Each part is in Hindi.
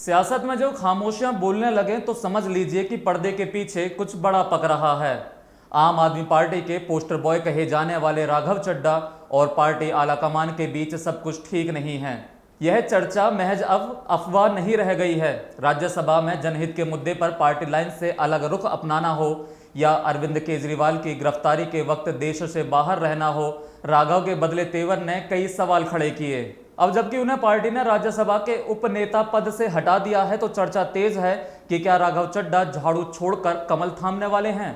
सियासत में जो खामोशियां बोलने लगे तो समझ लीजिए कि पर्दे के पीछे कुछ बड़ा पक रहा है। आम आदमी पार्टी के पोस्टर बॉय कहे जाने वाले राघव चड्ढा और पार्टी आलाकमान के बीच सब कुछ ठीक नहीं है। यह चर्चा महज अब अफवाह नहीं रह गई है। राज्यसभा में जनहित के मुद्दे पर पार्टी लाइन से अलग रुख अपनाना हो या अरविंद केजरीवाल की गिरफ्तारी के वक्त देश से बाहर रहना हो, राघव के बदले तेवर ने कई सवाल खड़े किए। अब जबकि उन्हें पार्टी ने राज्यसभा के उपनेता पद से हटा दिया है तो चर्चा तेज है कि क्या राघव चड्ढा झाड़ू छोड़कर कमल थामने वाले हैं।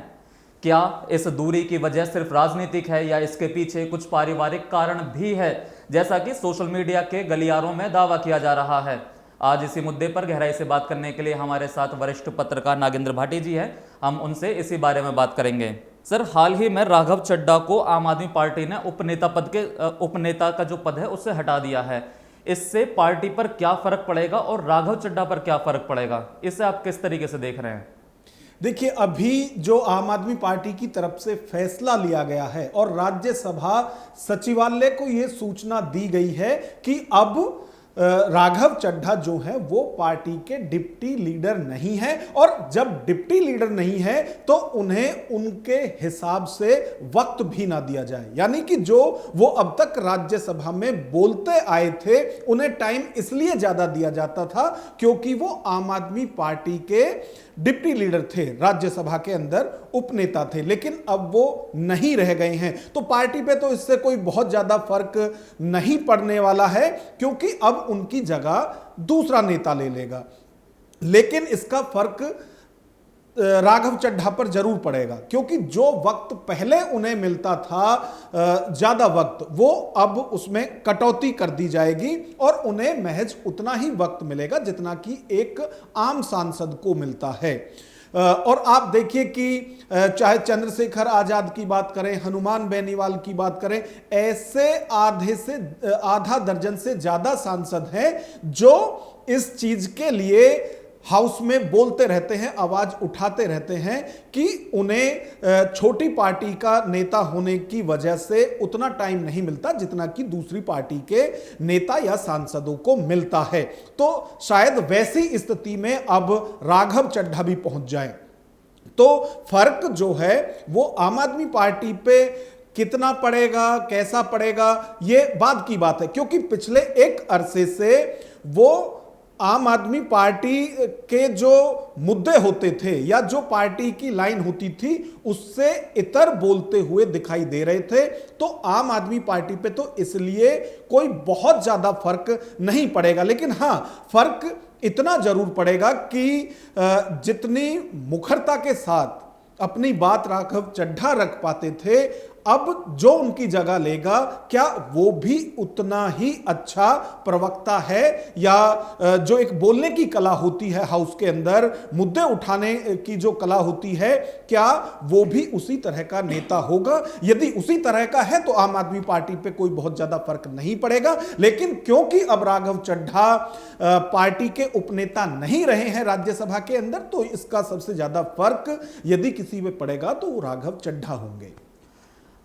क्या इस दूरी की वजह सिर्फ राजनीतिक है या इसके पीछे कुछ पारिवारिक कारण भी है, जैसा कि सोशल मीडिया के गलियारों में दावा किया जा रहा है। आज इसी मुद्दे पर गहराई से बात करने के लिए हमारे साथ वरिष्ठ पत्रकार नागेंद्र भाटी जी हैं। हम उनसे इसी बारे में बात करेंगे। सर, हाल ही में राघव चड्ढा को आम आदमी पार्टी ने उपनेता का जो पद है उससे हटा दिया है। इससे पार्टी पर क्या फर्क पड़ेगा और राघव चड्ढा पर क्या फर्क पड़ेगा, इसे आप किस तरीके से देख रहे हैं? देखिए, अभी जो आम आदमी पार्टी की तरफ से फैसला लिया गया है और राज्यसभा सचिवालय को यह सूचना दी गई है कि अब राघव चड्ढा जो है वो पार्टी के डिप्टी लीडर नहीं है, और जब डिप्टी लीडर नहीं है तो उन्हें उनके हिसाब से वक्त भी ना दिया जाए। यानी कि जो वो अब तक राज्यसभा में बोलते आए थे उन्हें टाइम इसलिए ज्यादा दिया जाता था क्योंकि वो आम आदमी पार्टी के डिप्टी लीडर थे, राज्यसभा के अंदर उपनेता थे, लेकिन अब वो नहीं रह गए हैं। तो पार्टी पे तो इससे कोई बहुत ज्यादा फर्क नहीं पड़ने वाला है क्योंकि अब उनकी जगह दूसरा नेता ले लेगा। लेकिन इसका फर्क राघव चड्ढा पर जरूर पड़ेगा क्योंकि जो वक्त पहले उन्हें मिलता था, ज्यादा वक्त, वो अब उसमें कटौती कर दी जाएगी और उन्हें महज उतना ही वक्त मिलेगा जितना कि एक आम सांसद को मिलता है। और आप देखिए कि चाहे चंद्रशेखर आजाद की बात करें, हनुमान बेनीवाल की बात करें, ऐसे आधा दर्जन से ज्यादा सांसद हैं जो इस चीज के लिए हाउस में बोलते रहते हैं, आवाज उठाते रहते हैं कि उन्हें छोटी पार्टी का नेता होने की वजह से उतना टाइम नहीं मिलता जितना कि दूसरी पार्टी के नेता या सांसदों को मिलता है। तो शायद वैसी स्थिति में अब राघव चड्ढा भी पहुंच जाए तो फर्क जो है वो आम आदमी पार्टी पे कितना पड़ेगा, कैसा पड़ेगा, ये बाद की बात है क्योंकि पिछले एक अरसे से वो आम आदमी पार्टी के जो मुद्दे होते थे या जो पार्टी की लाइन होती थी उससे इतर बोलते हुए दिखाई दे रहे थे। तो आम आदमी पार्टी पे तो इसलिए कोई बहुत ज्यादा फर्क नहीं पड़ेगा, लेकिन हां, फर्क इतना जरूर पड़ेगा कि जितनी मुखरता के साथ अपनी बात राघव चड्ढा रख पाते थे, अब जो उनकी जगह लेगा क्या वो भी उतना ही अच्छा प्रवक्ता है, या जो एक बोलने की कला होती है हाउस के अंदर, मुद्दे उठाने की जो कला होती है, क्या वो भी उसी तरह का नेता होगा? यदि उसी तरह का है तो आम आदमी पार्टी पे कोई बहुत ज्यादा फर्क नहीं पड़ेगा। लेकिन क्योंकि अब राघव चड्ढा पार्टी के उपनेता नहीं रहे हैं राज्यसभा के अंदर, तो इसका सबसे ज्यादा फर्क यदि किसी पे पड़ेगा तो वो राघव चड्ढा होंगे।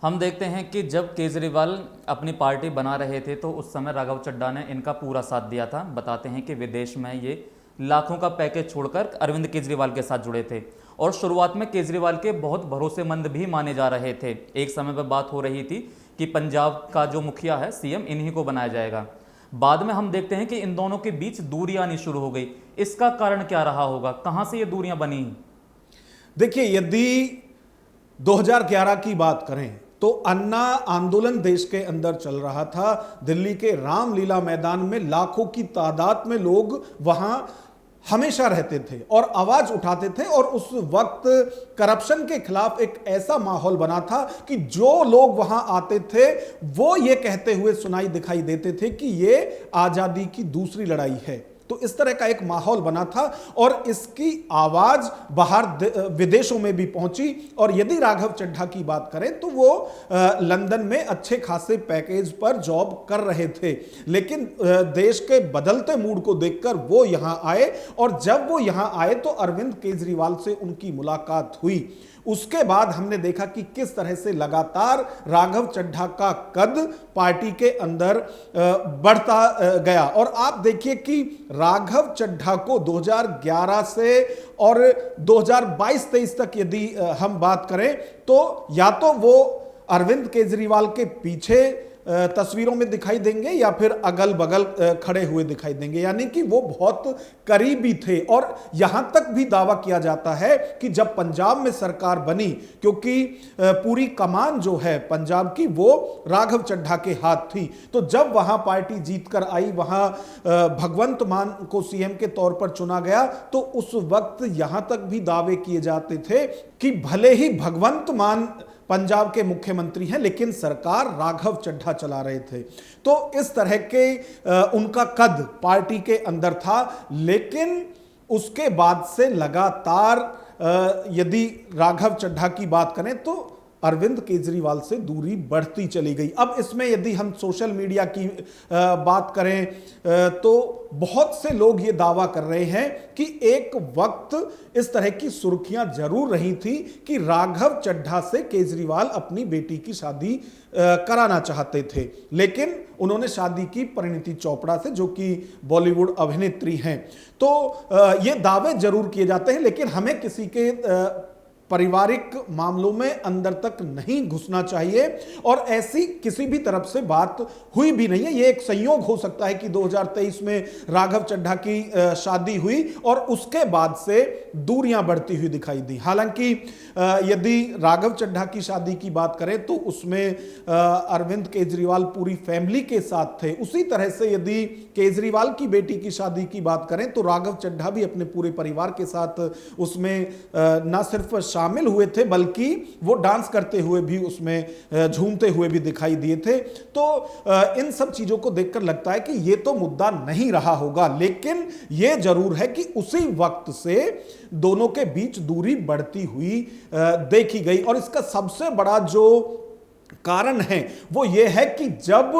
हम देखते हैं कि जब केजरीवाल अपनी पार्टी बना रहे थे तो उस समय राघव चड्ढा ने इनका पूरा साथ दिया था। बताते हैं कि विदेश में ये लाखों का पैकेज छोड़कर अरविंद केजरीवाल के साथ जुड़े थे और शुरुआत में केजरीवाल के बहुत भरोसेमंद भी माने जा रहे थे। एक समय पर बात हो रही थी कि पंजाब का जो मुखिया है, सीएम, इन्हीं को बनाया जाएगा। बाद में हम देखते हैं कि इन दोनों के बीच दूरियां आनी शुरू हो गई। इसका कारण क्या रहा होगा? कहां से ये दूरियां बनी? देखिए, यदि 2011 की बात करें तो अन्ना आंदोलन देश के अंदर चल रहा था। दिल्ली के रामलीला मैदान में लाखों की तादाद में लोग वहां हमेशा रहते थे और आवाज उठाते थे, और उस वक्त करप्शन के खिलाफ एक ऐसा माहौल बना था कि जो लोग वहां आते थे वो ये कहते हुए सुनाई दिखाई देते थे कि ये आजादी की दूसरी लड़ाई है। तो इस तरह का एक माहौल बना था और इसकी आवाज बाहर विदेशों में भी पहुंची। और यदि राघव चड्ढा की बात करें तो वो लंदन में अच्छे खासे पैकेज पर जॉब कर रहे थे, लेकिन देश के बदलते मूड को देखकर वो यहां आए, और जब वो यहां आए तो अरविंद केजरीवाल से उनकी मुलाकात हुई। उसके बाद हमने देखा कि किस तरह से लगातार राघव चड्ढा का कद पार्टी के अंदर बढ़ता गया। और आप देखिए कि राघव चड्ढा को 2011 से और 2022-23 तक यदि हम बात करें तो या तो वो अरविंद केजरीवाल के पीछे तस्वीरों में दिखाई देंगे या फिर अगल बगल खड़े हुए दिखाई देंगे, यानी कि वो बहुत करीबी थे। और यहां तक भी दावा किया जाता है कि जब पंजाब में सरकार बनी, क्योंकि पूरी कमान जो है पंजाब की वो राघव चड्ढा के हाथ थी, तो जब वहां पार्टी जीतकर आई, वहां भगवंत मान को सीएम के तौर पर चुना गया, तो उस वक्त यहां तक भी दावे किए जाते थे कि भले ही भगवंत मान पंजाब के मुख्यमंत्री हैं लेकिन सरकार राघव चड्ढा चला रहे थे। तो इस तरह के उनका कद पार्टी के अंदर था, लेकिन उसके बाद से लगातार यदि राघव चड्ढा की बात करें तो अरविंद केजरीवाल से दूरी बढ़ती चली गई। अब इसमें यदि हम सोशल मीडिया की बात करें तो बहुत से लोग ये दावा कर रहे हैं कि एक वक्त इस तरह की सुर्खियां जरूर रही थी कि राघव चड्ढा से केजरीवाल अपनी बेटी की शादी कराना चाहते थे, लेकिन उन्होंने शादी की परिणीति चोपड़ा से, जो कि बॉलीवुड अभिनेत्री हैं। तो ये दावे जरूर किए जाते हैं, लेकिन हमें किसी के पारिवारिक मामलों में अंदर तक नहीं घुसना चाहिए और ऐसी किसी भी तरफ से बात हुई भी नहीं है। यह एक संयोग हो सकता है कि 2023 में राघव चड्ढा की शादी हुई और उसके बाद से दूरियां बढ़ती हुई दिखाई दी। हालांकि यदि राघव चड्ढा की शादी की बात करें तो उसमें अरविंद केजरीवाल पूरी फैमिली के साथ थे। उसी तरह से यदि केजरीवाल की बेटी की शादी की बात करें तो राघव चड्ढा भी अपने पूरे परिवार के साथ उसमें न सिर्फ शामिल हुए थे बल्कि वो डांस करते हुए भी उसमें झूमते हुए भी दिखाई दिए थे। तो इन सब चीजों को देखकर लगता है कि ये तो मुद्दा नहीं रहा होगा, लेकिन ये जरूर है कि उसी वक्त से दोनों के बीच दूरी बढ़ती हुई देखी गई। और इसका सबसे बड़ा जो कारण है वो ये है कि जब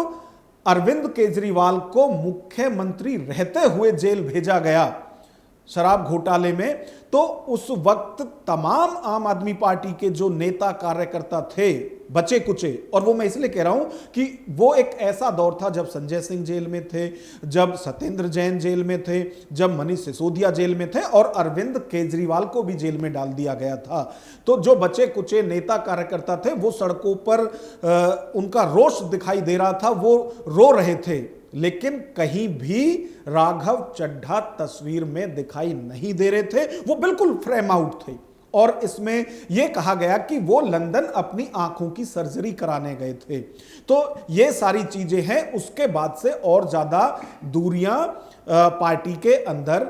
अरविंद केजरीवाल को मुख्यमंत्री रहते हुए जेल भेजा गया शराब घोटाले में, तो उस वक्त तमाम आम आदमी पार्टी के जो नेता कार्यकर्ता थे बचे कुचे, और वो मैं इसलिए कह रहा हूं कि वो एक ऐसा दौर था जब संजय सिंह जेल में थे, जब सत्येंद्र जैन जेल में थे, जब मनीष सिसोदिया जेल में थे और अरविंद केजरीवाल को भी जेल में डाल दिया गया था। तो जो बचे कुचे नेता कार्यकर्ता थे वो सड़कों पर उनका रोष दिखाई दे रहा था, वो रो रहे थे, लेकिन कहीं भी राघव चड्ढा तस्वीर में दिखाई नहीं दे रहे थे। वो बिल्कुल फ्रेम आउट थे और इसमें यह कहा गया कि वो लंदन अपनी आंखों की सर्जरी कराने गए थे। तो ये सारी चीजें हैं, उसके बाद से और ज्यादा दूरियां पार्टी के अंदर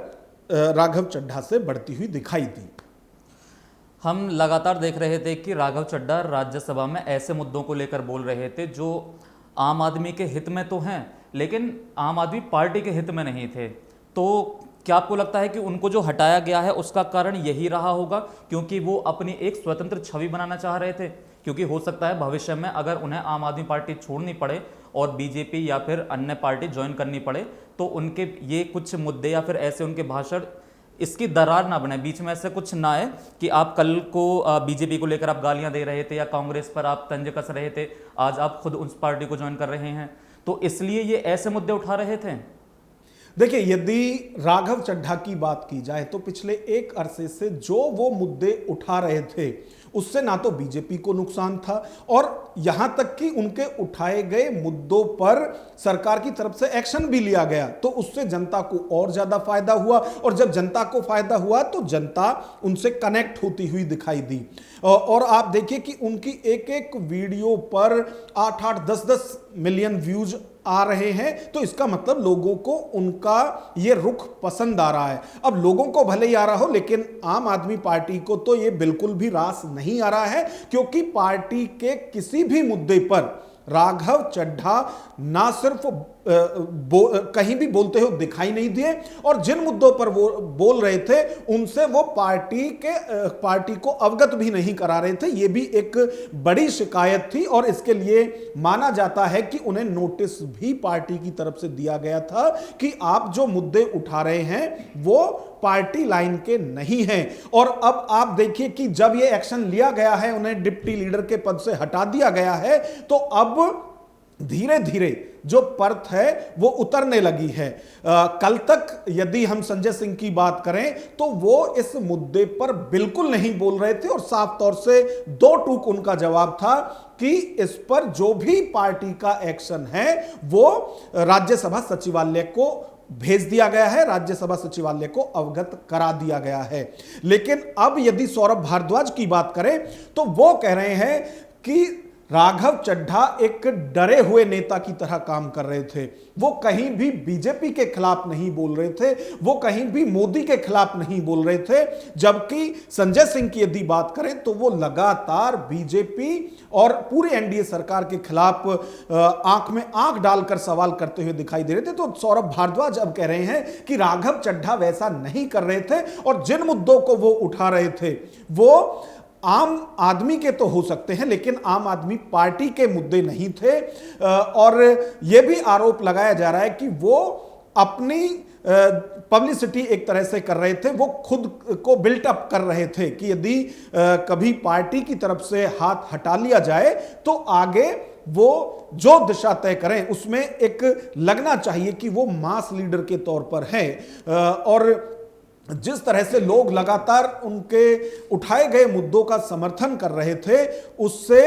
राघव चड्ढा से बढ़ती हुई दिखाई दी। हम लगातार देख रहे थे कि राघव चड्ढा राज्यसभा में ऐसे मुद्दों को लेकर बोल रहे थे जो आम आदमी के हित में तो हैं लेकिन आम आदमी पार्टी के हित में नहीं थे। तो क्या आपको लगता है कि उनको जो हटाया गया है उसका कारण यही रहा होगा क्योंकि वो अपनी एक स्वतंत्र छवि बनाना चाह रहे थे? क्योंकि हो सकता है भविष्य में अगर उन्हें आम आदमी पार्टी छोड़नी पड़े और बीजेपी या फिर अन्य पार्टी ज्वाइन करनी पड़े तो उनके ये कुछ मुद्दे या फिर ऐसे उनके भाषण इसकी दरार ना बने, बीच में ऐसे कुछ ना आए कि आप कल को बीजेपी को लेकर आप गालियां दे रहे थे या कांग्रेस पर आप तंज कस रहे थे, आज आप खुद उस पार्टी को ज्वाइन कर रहे हैं, तो इसलिए ये ऐसे मुद्दे उठा रहे थे। देखिए, यदि राघव चड्ढा की बात की जाए तो पिछले एक अरसे से जो वो मुद्दे उठा रहे थे उससे ना तो बीजेपी को नुकसान था और यहां तक कि उनके उठाए गए मुद्दों पर सरकार की तरफ से एक्शन भी लिया गया, तो उससे जनता को और ज्यादा फायदा हुआ और जब जनता को फायदा हुआ तो जनता उनसे कनेक्ट होती हुई दिखाई दी। और आप देखिए कि उनकी एक एक वीडियो पर 8-8, 10-10 मिलियन व्यूज आ रहे हैं, तो इसका मतलब लोगों को उनका ये रुख पसंद आ रहा है। अब लोगों को भले ही आ रहा हो लेकिन आम आदमी पार्टी को तो ये बिल्कुल भी रास नहीं आ रहा है क्योंकि पार्टी के किसी भी मुद्दे पर राघव चड्ढा ना सिर्फ कहीं भी बोलते हुए दिखाई नहीं दिए और जिन मुद्दों पर वो बोल रहे थे उनसे वो पार्टी को अवगत भी नहीं करा रहे थे। ये भी एक बड़ी शिकायत थी और इसके लिए माना जाता है कि उन्हें नोटिस भी पार्टी की तरफ से दिया गया था कि आप जो मुद्दे उठा रहे हैं वो पार्टी लाइन के नहीं हैं। और अब आप देखिए कि जब ये एक्शन लिया गया है, उन्हें डिप्टी लीडर के पद से हटा दिया गया है, तो अब धीरे धीरे जो परत है वो उतरने लगी है। कल तक यदि हम संजय सिंह की बात करें तो वो इस मुद्दे पर बिल्कुल नहीं बोल रहे थे और साफ तौर से दो टूक उनका जवाब था कि इस पर जो भी पार्टी का एक्शन है वो राज्यसभा सचिवालय को भेज दिया गया है, राज्यसभा सचिवालय को अवगत करा दिया गया है। लेकिन अब यदि सौरभ भारद्वाज की बात करें तो वो कह रहे हैं कि राघव चड्ढा एक डरे हुए नेता की तरह काम कर रहे थे। वो कहीं भी बीजेपी के खिलाफ नहीं बोल रहे थे, वो कहीं भी मोदी के खिलाफ नहीं बोल रहे थे। जबकि संजय सिंह की यदि बात करें तो वो लगातार बीजेपी और पूरी एनडीए सरकार के खिलाफ आंख में आंख डालकर सवाल करते हुए दिखाई दे रहे थे। तो सौरभ भारद्वाज अब कह रहे हैं कि राघव चड्ढा वैसा नहीं कर रहे थे और जिन मुद्दों को वो उठा रहे थे वो आम आदमी के तो हो सकते हैं लेकिन आम आदमी पार्टी के मुद्दे नहीं थे। और यह भी आरोप लगाया जा रहा है कि वो अपनी पब्लिसिटी एक तरह से कर रहे थे, वो खुद को बिल्टअप कर रहे थे कि यदि कभी पार्टी की तरफ से हाथ हटा लिया जाए तो आगे वो जो दिशा तय करें उसमें एक लगना चाहिए कि वो मास लीडर के तौर पर है। और जिस तरह से लोग लगातार उनके उठाए गए मुद्दों का समर्थन कर रहे थे उससे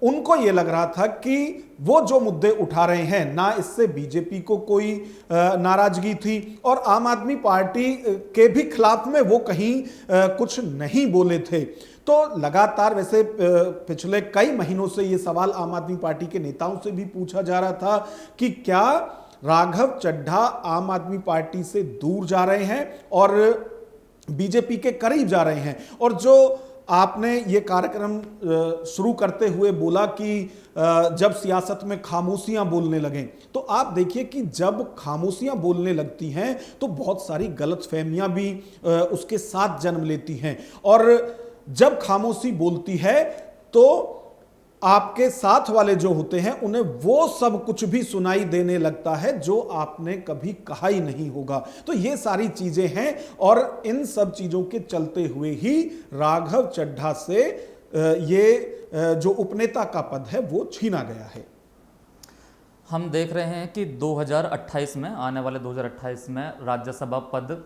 उनको यह लग रहा था कि वो जो मुद्दे उठा रहे हैं ना इससे बीजेपी को कोई नाराजगी थी और आम आदमी पार्टी के भी खिलाफ में वो कहीं कुछ नहीं बोले थे। तो लगातार वैसे पिछले कई महीनों से ये सवाल आम आदमी पार्टी के नेताओं से भी पूछा जा रहा था कि क्या राघव चड्ढा आम आदमी पार्टी से दूर जा रहे हैं और बीजेपी के करीब जा रहे हैं। और जो आपने ये कार्यक्रम शुरू करते हुए बोला कि जब सियासत में खामोशियां बोलने लगें, तो आप देखिए कि जब खामोशियां बोलने लगती हैं तो बहुत सारी गलतफहमियां भी उसके साथ जन्म लेती हैं। और जब खामोशी बोलती है तो आपके साथ वाले जो होते हैं उन्हें वो सब कुछ भी सुनाई देने लगता है जो आपने कभी कहा ही नहीं होगा। तो ये सारी चीजें हैं और इन सब चीजों के चलते हुए ही राघव चड्ढा से ये जो उपनेता का पद है वो छीना गया है। हम देख रहे हैं कि 2028 में, आने वाले 2028 में राज्यसभा पद,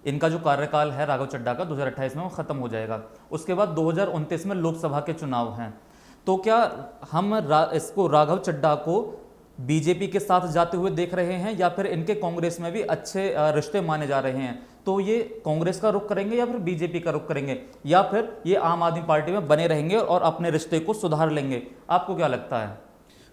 इनका जो कार्यकाल है राघव चड्ढा का 2028 में वो खत्म हो जाएगा। उसके बाद 2029 में लोकसभा के चुनाव हैं। तो क्या हम इसको राघव चड्ढा को बीजेपी के साथ जाते हुए देख रहे हैं या फिर इनके कांग्रेस में भी अच्छे रिश्ते माने जा रहे हैं? तो ये कांग्रेस का रुख करेंगे या फिर बीजेपी का रुख करेंगे या फिर ये आम आदमी पार्टी में बने रहेंगे और अपने रिश्ते को सुधार लेंगे? आपको क्या लगता है?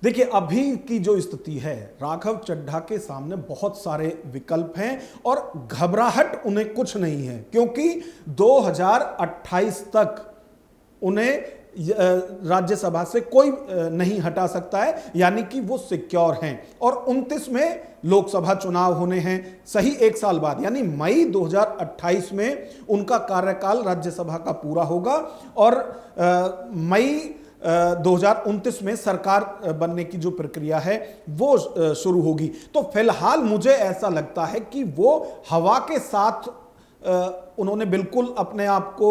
देखिए, अभी की जो स्थिति है राघव चड्ढा के सामने बहुत सारे विकल्प हैं और घबराहट उन्हें कुछ नहीं है क्योंकि 2028 तक उन्हें राज्यसभा से कोई नहीं हटा सकता है, यानी कि वो सिक्योर हैं। और 29 में लोकसभा चुनाव होने हैं, सही एक साल बाद, यानी मई 2028 में उनका कार्यकाल राज्यसभा का पूरा होगा और मई 2029 में सरकार बनने की जो प्रक्रिया है वो शुरू होगी। तो फिलहाल मुझे ऐसा लगता है कि वो हवा के साथ उन्होंने बिल्कुल अपने आप को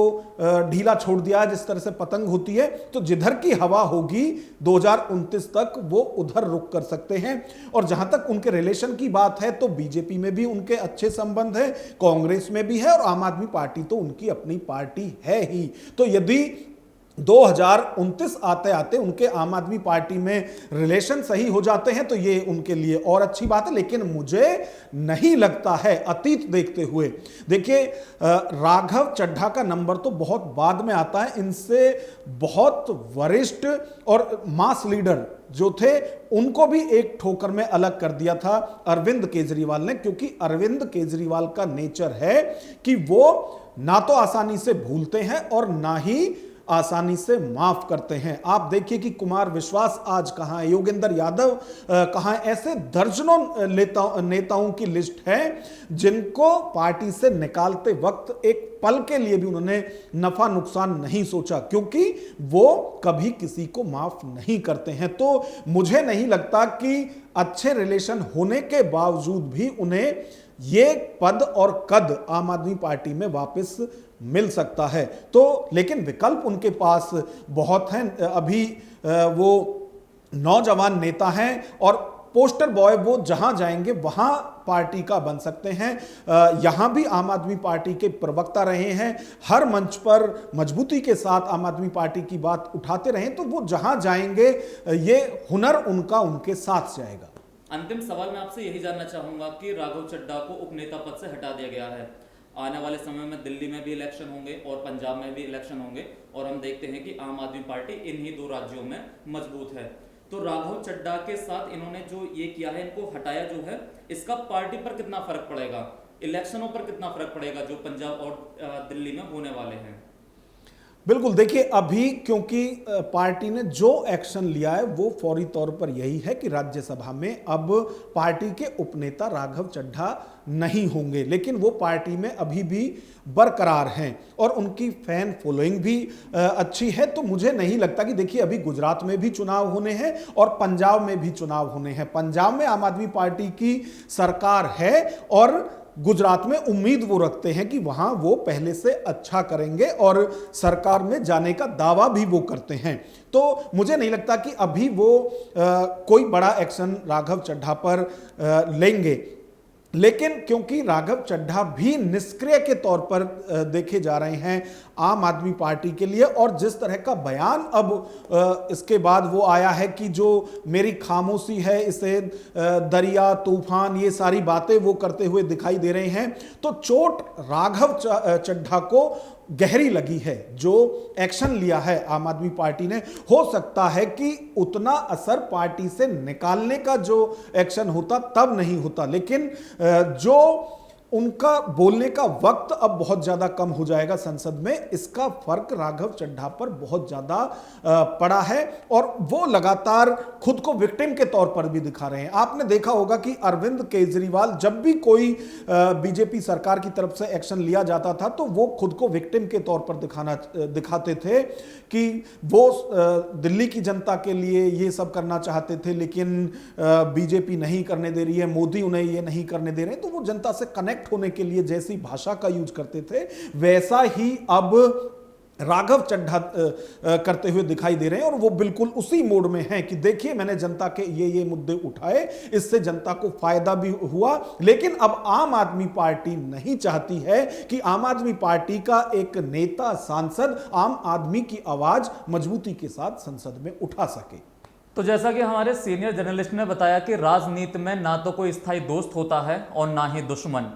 ढीला छोड़ दिया है, जिस तरह से पतंग होती है। तो जिधर की हवा होगी 2029 तक वो उधर रुक कर सकते हैं। और जहां तक उनके रिलेशन की बात है तो बीजेपी में भी उनके अच्छे संबंध है, कांग्रेस में भी है और आम आदमी पार्टी तो उनकी अपनी पार्टी है ही। तो यदि 2029 आते आते उनके आम आदमी पार्टी में रिलेशन सही हो जाते हैं तो ये उनके लिए और अच्छी बात है। लेकिन मुझे नहीं लगता है, अतीत देखते हुए, देखिए राघव चड्ढा का नंबर तो बहुत बाद में आता है। इनसे बहुत वरिष्ठ और मास लीडर जो थे उनको भी एक ठोकर में अलग कर दिया था अरविंद केजरीवाल ने, क्योंकि अरविंद केजरीवाल का नेचर है कि वो ना तो आसानी से भूलते हैं और ना ही आसानी से माफ करते हैं। आप देखिए कि कुमार विश्वास आज कहां है, योगेंद्र यादव कहां है, ऐसे दर्जनों नेताओं की लिस्ट है जिनको पार्टी से निकालते वक्त एक पल के लिए भी उन्होंने नफा नुकसान नहीं सोचा, क्योंकि वो कभी किसी को माफ नहीं करते हैं। तो मुझे नहीं लगता कि अच्छे रिलेशन होने के बावजूद भी उन्हें ये पद और कद आम आदमी पार्टी में वापस मिल सकता है। तो लेकिन विकल्प उनके पास बहुत हैं। अभी वो नौजवान नेता हैं और पोस्टर बॉय वो जहां जाएंगे वहां पार्टी का बन सकते हैं। यहां भी आम आदमी पार्टी के प्रवक्ता रहे हैं, हर मंच पर मजबूती के साथ आम आदमी पार्टी की बात उठाते रहे, तो वो जहां जाएंगे ये हुनर उनका उनके साथ जाएगा। अंतिम सवाल मैं आपसे यही जानना चाहूंगा कि राघव चड्ढा को उपनेता पद से हटा दिया गया है। आने वाले समय में दिल्ली में भी इलेक्शन होंगे और पंजाब में भी इलेक्शन होंगे और हम देखते हैं कि आम आदमी पार्टी इन्हीं दो राज्यों में मजबूत है। तो राघव चड्ढा के साथ इन्होंने जो ये किया है, इनको हटाया जो है, इसका पार्टी पर कितना फर्क पड़ेगा, इलेक्शनों पर कितना फर्क पड़ेगा जो पंजाब और दिल्ली में होने वाले हैं? बिल्कुल, देखिए अभी क्योंकि पार्टी ने जो एक्शन लिया है वो फौरी तौर पर यही है कि राज्यसभा में अब पार्टी के उपनेता राघव चड्ढा नहीं होंगे, लेकिन वो पार्टी में अभी भी बरकरार हैं और उनकी फैन फॉलोइंग भी अच्छी है। तो मुझे नहीं लगता कि, देखिए अभी गुजरात में भी चुनाव होने हैं और पंजाब में भी चुनाव होने हैं। पंजाब में आम आदमी पार्टी की सरकार है और गुजरात में उम्मीद वो रखते हैं कि वहां वो पहले से अच्छा करेंगे और सरकार में जाने का दावा भी वो करते हैं। तो मुझे नहीं लगता कि अभी वो कोई बड़ा एक्शन राघव चड्ढा पर लेंगे, लेकिन क्योंकि राघव चड्ढा भी निष्क्रिय के तौर पर देखे जा रहे हैं आम आदमी पार्टी के लिए, और जिस तरह का बयान अब इसके बाद वो आया है कि जो मेरी खामोशी है इसे दरिया तूफान, ये सारी बातें वो करते हुए दिखाई दे रहे हैं, तो चोट राघव चड्ढा को गहरी लगी है। जो एक्शन लिया है आम आदमी पार्टी ने, हो सकता है कि उतना असर पार्टी से निकालने का जो एक्शन होता तब नहीं होता, लेकिन जो उनका बोलने का वक्त अब बहुत ज्यादा कम हो जाएगा संसद में, इसका फर्क राघव चड्ढा पर बहुत ज्यादा पड़ा है और वो लगातार खुद को विक्टिम के तौर पर भी दिखा रहे हैं। आपने देखा होगा कि अरविंद केजरीवाल जब भी कोई बीजेपी सरकार की तरफ से एक्शन लिया जाता था तो वो खुद को विक्टिम के तौर पर दिखाते थे कि वो दिल्ली की जनता के लिए ये सब करना चाहते थे, लेकिन बीजेपी नहीं करने दे रही है, मोदी उन्हें ये नहीं करने दे रहे हैं, तो वो जनता से कनेक्ट होने के लिए जैसी भाषा का यूज करते थे वैसा ही अब राघव चड्ढा करते हुए दिखाई दे रहे हैं और वो बिल्कुल उसी मोड में हैं कि देखिए मैंने जनता के ये मुद्दे उठाए, इससे जनता को फायदा भी हुआ। लेकिन अब आम आदमी पार्टी नहीं चाहती है कि आम आदमी पार्टी का एक नेता सांसद आम आदमी की आवाज मजबूती के साथ संसद में उठा सके। तो जैसा कि हमारे सीनियर जर्नलिस्ट ने बताया कि राजनीति में ना तो कोई स्थायी दोस्त होता है और ना ही दुश्मन।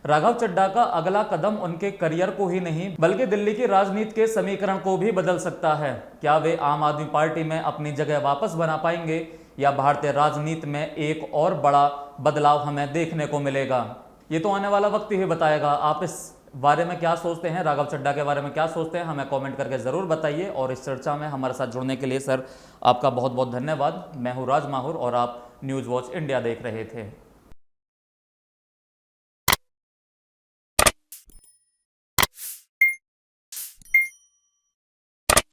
राघव चड्ढा का अगला कदम उनके करियर को ही नहीं बल्कि दिल्ली की राजनीति के समीकरण को भी बदल सकता है। क्या वे आम आदमी पार्टी में अपनी जगह वापस बना पाएंगे या भारतीय राजनीति में एक और बड़ा बदलाव हमें देखने को मिलेगा? ये तो आने वाला वक्त ही बताएगा। आप इस बारे में क्या सोचते हैं, राघव चड्ढा के बारे में क्या सोचते हैं, हमें कमेंट करके ज़रूर बताइए। और इस चर्चा में हमारे साथ जुड़ने के लिए सर आपका बहुत बहुत धन्यवाद। मैं हूँ राज माहुर और आप न्यूज़ वॉच इंडिया देख रहे थे।